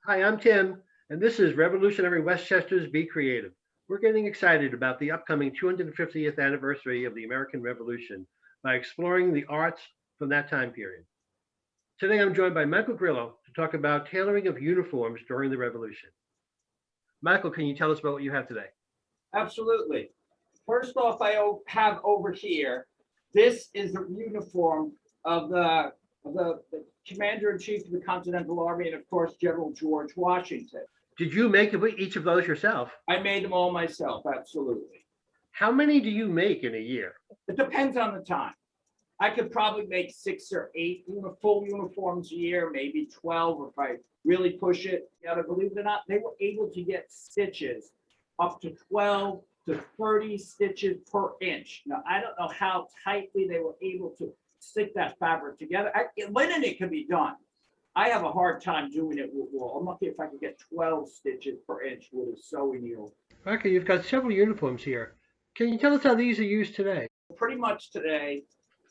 Hi, I'm Tim, and this is Revolutionary Westchester's Be Creative. We're getting excited about the upcoming 250th anniversary of the American Revolution by exploring the arts from that time period. Today, I'm joined by Michael Grillo to talk about tailoring of uniforms during the Revolution. Michael, can you tell us about what you have today? Absolutely. First off, have over here, this is the uniform of the Commander in Chief of the Continental Army and, of course, General George Washington. Did you make each of those yourself? I made them all myself, absolutely. How many do you make in a year? It depends on the time. I could probably make 6 or 8 full uniforms a year, maybe 12 if I really push it. Believe it or not, they were able to get stitches up to 12 to 30 stitches per inch. Now, I don't know how tightly they were able to stick that fabric together. Linen, it can be done. I have a hard time doing it with wool. I'm lucky if I can get 12 stitches per inch with a sewing needle. Okay, you've got several uniforms here. Can you tell us how these are used today? Pretty much today,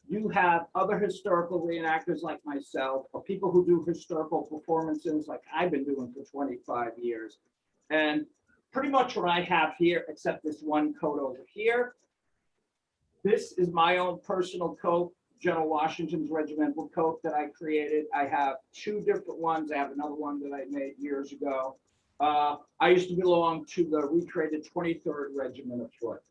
you have other historical reenactors like myself, or people who do historical performances like I've been doing for 25 years. And pretty much what I have here, except this one coat over here, this is my own personal coat, General Washington's regimental coat that I created. I have 2 different ones. I have another one that I made years ago. I used to belong to the recreated 23rd Regiment of Foot.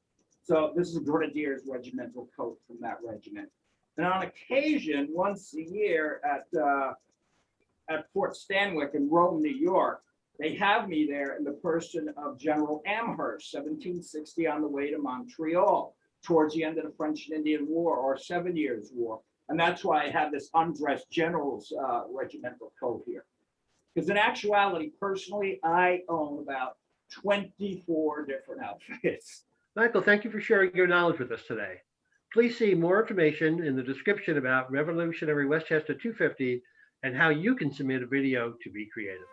So this is Grenadier's regimental coat from that regiment. And on occasion, once a year at Fort Stanwix in Rome, New York, they have me there in the person of General Amherst, 1760, on the way to Montreal, towards the end of the French and Indian War, or 7 Years' War. And that's why I have this undressed general's regimental coat here. Because in actuality, personally, I own about 24 different outfits. Michael, thank you for sharing your knowledge with us today. Please see more information in the description about Revolutionary Westchester 250 and how you can submit a video to Be Creative.